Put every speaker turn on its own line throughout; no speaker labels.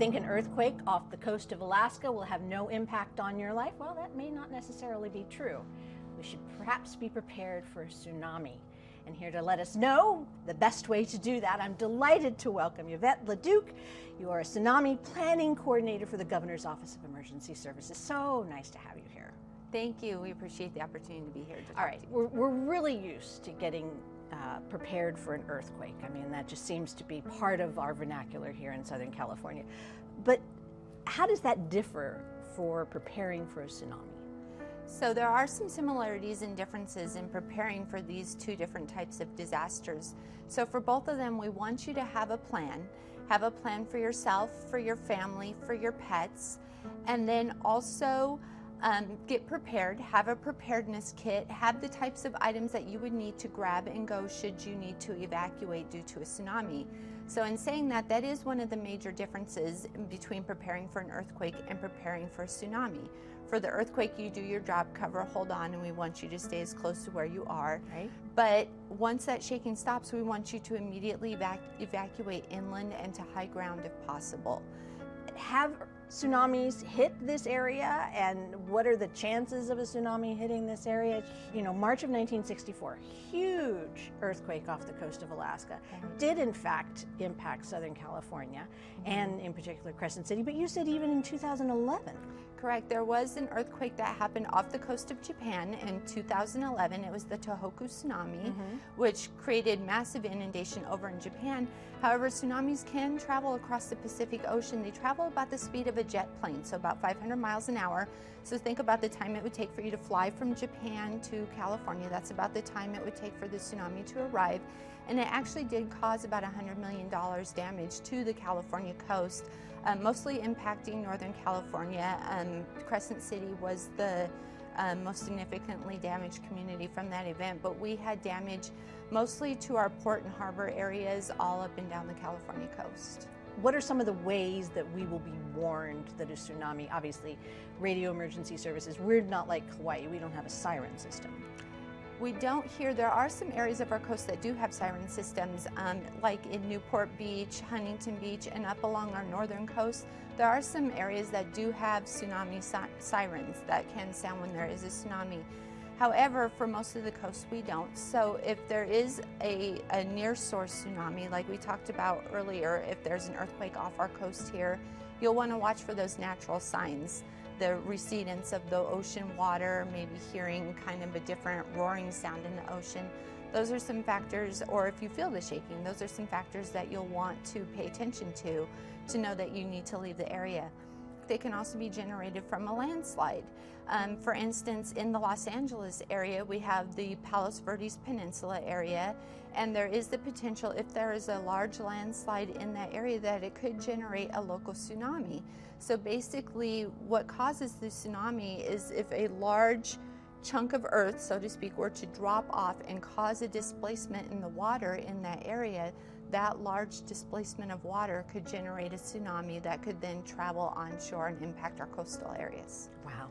think an earthquake off the coast of Alaska will have no impact on your life? Well, that may not necessarily be true. We should perhaps be prepared for a tsunami. And here to let us know the best way to do that, I'm delighted to welcome Yvette Leduc. You are a Tsunami Planning Coordinator for the Governor's Office of Emergency Services. So nice to have you here.
Thank you. We appreciate the opportunity to be here to talk
All right,
to you.
we're really used to getting prepared for an earthquake. I mean, that just seems to be part of our vernacular here in Southern California. But how does that differ for preparing for a tsunami?
So there are some similarities and differences in preparing for these two different types of disasters. So for both of them, we want you to have a plan. Have a plan for yourself, for your family, for your pets, and then also get prepared, have a preparedness kit, have the types of items that you would need to grab and go should you need to evacuate due to a tsunami. So in saying that, that is one of the major differences between preparing for an earthquake and preparing for a tsunami. For the earthquake, you do your job, cover, hold on, and we want you to stay as close to where you are.
Right.
But once that shaking stops, we want you to immediately evacuate inland and to high ground if possible.
Have tsunamis hit this area, and what are the chances of a tsunami hitting this area? You know, March of 1964, huge earthquake off the coast of Alaska, did in fact impact Southern California, and in particular Crescent City, but you said even in 2011.
Correct. There was an earthquake that happened off the coast of Japan in 2011. It was the Tohoku tsunami, which created massive inundation over in Japan. However, tsunamis can travel across the Pacific Ocean. They travel about the speed of a jet plane, so about 500 miles an hour. So think about the time it would take for you to fly from Japan to California. That's about the time it would take for the tsunami to arrive. And it actually did cause about $100 million damage to the California coast, mostly impacting Northern California. Crescent City was the most significantly damaged community from that event, but we had damage mostly to our port and harbor areas all up and down the California coast.
What are some of the ways that we will be warned that a tsunami, obviously radio emergency services, we're not like Hawaii, we don't have a siren system.
We don't hear, there are some areas of our coast that do have siren systems, like in Newport Beach, Huntington Beach, and up along our northern coast. There are some areas that do have tsunami sirens that can sound when there is a tsunami. However, for most of the coast, we don't. So if there is a near source tsunami, like we talked about earlier, if there's an earthquake off our coast here, you'll want to watch for those natural signs. The recedence of the ocean water, maybe hearing kind of a different roaring sound in the ocean. Those are some factors, or if you feel the shaking, those are some factors that you'll want to pay attention to know that you need to leave the area. They can also be generated from a landslide. For instance, in the Los Angeles area, we have the Palos Verdes Peninsula area, and there is the potential, if there is a large landslide in that area, that it could generate a local tsunami. So basically, what causes the tsunami is if a large chunk of earth, so to speak, were to drop off and cause a displacement in the water in that area, that large displacement of water could generate a tsunami that could then travel onshore and impact our coastal areas.
Wow,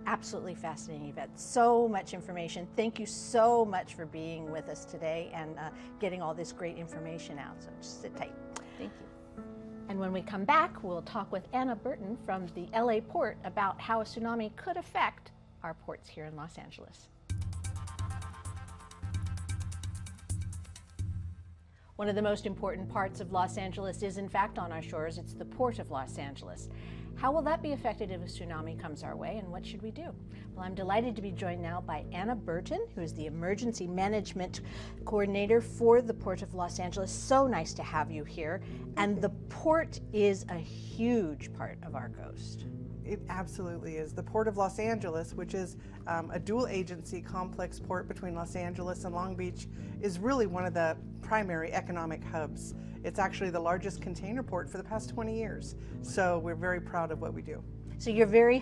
absolutely fascinating, Yvette. So much information. Thank you so much for being with us today and getting all this great information out. So just sit tight.
Thank you.
And when we come back, we'll talk with Anna Burton from the LA Port about how a tsunami could affect our ports here in Los Angeles. One of the most important parts of Los Angeles is, in fact, on our shores. It's the Port of Los Angeles. How will that be affected if a tsunami comes our way, and what should we do? Well, I'm delighted to be joined now by Anna Burton, who is the Emergency Management Coordinator for the Port of Los Angeles. So nice to have you here. And the port is a huge part of our coast.
It absolutely is. The Port of Los Angeles, which is a dual agency complex port between Los Angeles and Long Beach, is really one of the primary economic hubs. It's actually the largest container port for the past 20 years. So we're very proud of what we do.
So you're very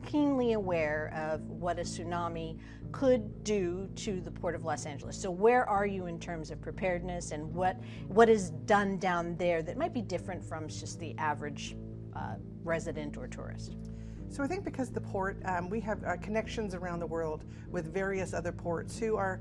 keenly aware of what a tsunami could do to the Port of Los Angeles. So where are you in terms of preparedness, and what is done down there that might be different from just the average resident or tourist?
So I think because the port, we have connections around the world with various other ports who are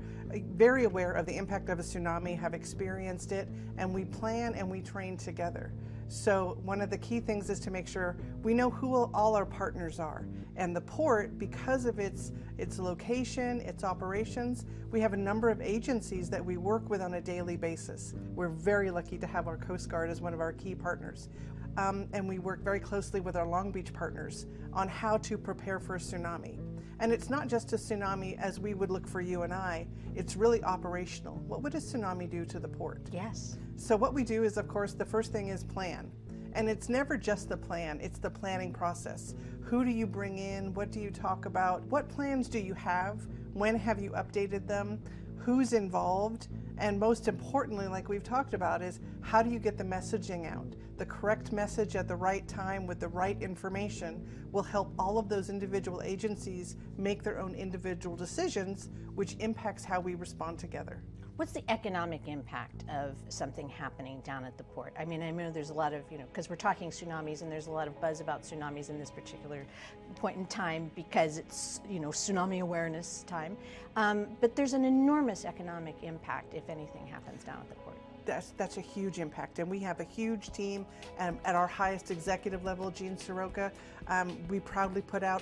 very aware of the impact of a tsunami, have experienced it, and we plan and we train together. So one of the key things is to make sure we know who all our partners are. And the port, because of its location, its operations, we have a number of agencies that we work with on a daily basis. We're very lucky to have our Coast Guard as one of our key partners. And we work very closely with our Long Beach partners on how to prepare for a tsunami. And it's not just a tsunami as we would look for you and I, it's really operational. What would a tsunami do to the port?
Yes.
So what we do is, of course, the first thing is plan. And it's never just the plan, it's the planning process. Who do you bring in? What do you talk about? What plans do you have? When have you updated them? Who's involved? And most importantly, like we've talked about, is how do you get the messaging out? The correct message at the right time with the right information will help all of those individual agencies make their own individual decisions, which impacts how we respond together.
What's the economic impact of something happening down at the port? I mean, I know there's a lot of, because we're talking tsunamis and there's a lot of buzz about tsunamis in this particular point in time because it's, tsunami awareness time. But there's an enormous economic impact if anything happens down at the port.
That's a huge impact, and we have a huge team at our highest executive level, Jean Soroka. We proudly put out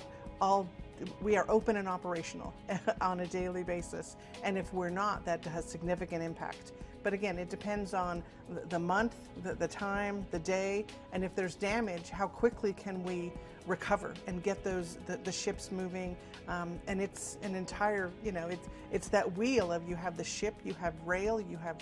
we are open and operational on a daily basis, and if we're not, that has significant impact. But again, it depends on the month, the time, the day, and if there's damage, how quickly can we recover and get the ships moving. And it's an entire, it's that wheel of you have the ship, you have rail, you have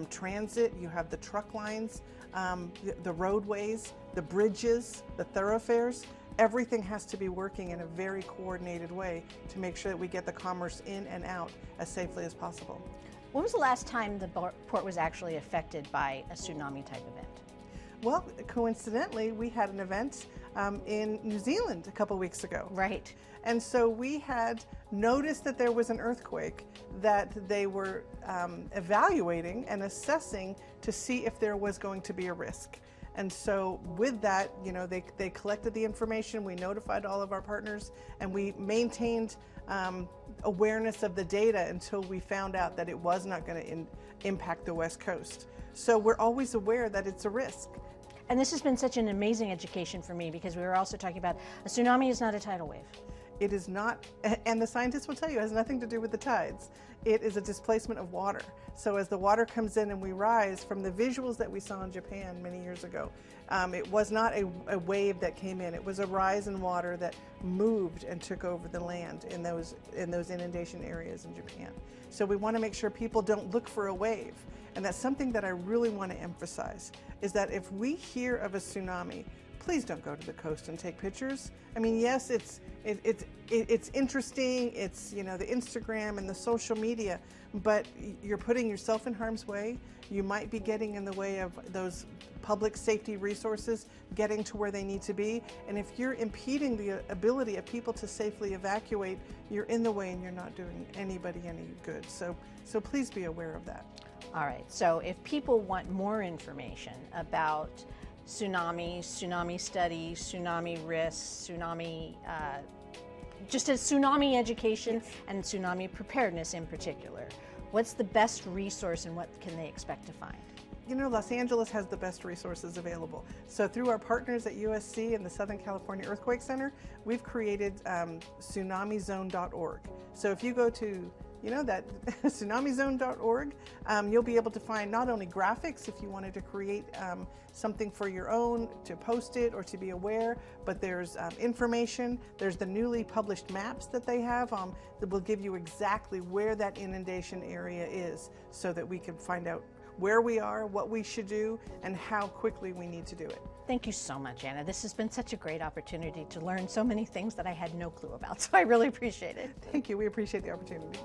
transit, you have the truck lines, the roadways, the bridges, the thoroughfares. Everything has to be working in a very coordinated way to make sure that we get the commerce in and out as safely as possible.
When was the last time the port was actually affected by a tsunami type event?
Well, coincidentally, we had an event in New Zealand a couple weeks ago.
Right.
And so we had noticed that there was an earthquake that they were evaluating and assessing to see if there was going to be a risk. And so with that, they collected the information, we notified all of our partners, and we maintained awareness of the data until we found out that it was not going to impact the West Coast. So we're always aware that it's a risk.
And this has been such an amazing education for me because we were also talking about a tsunami is not a tidal wave.
It is not, and the scientists will tell you, it has nothing to do with the tides. It is a displacement of water. So as the water comes in and we rise, from the visuals that we saw in Japan many years ago, it was not a wave that came in. It was a rise in water that moved and took over the land in those inundation areas in Japan. So we want to make sure people don't look for a wave. And that's something that I really want to emphasize, is that if we hear of a tsunami, please don't go to the coast and take pictures. I mean, yes, it's interesting, it's the Instagram and the social media, but you're putting yourself in harm's way. You might be getting in the way of those public safety resources getting to where they need to be, and if you're impeding the ability of people to safely evacuate, you're in the way and you're not doing anybody any good. So please be aware of that.
All right, so if people want more information about tsunamis, tsunami studies, tsunami risks, just as tsunami education, yes, and tsunami preparedness in particular, what's the best resource and what can they expect to find?
Los Angeles has the best resources available. So through our partners at USC and the Southern California Earthquake Center, we've created Tsunamizone.org. So if you go to that Tsunamizone.org, you'll be able to find not only graphics if you wanted to create something for your own, to post it or to be aware, but there's information, there's the newly published maps that they have that will give you exactly where that inundation area is so that we can find out where we are, what we should do, and how quickly we need to do it.
Thank you so much, Anna. This has been such a great opportunity to learn so many things that I had no clue about, so I really appreciate it.
Thank you. We appreciate the opportunity.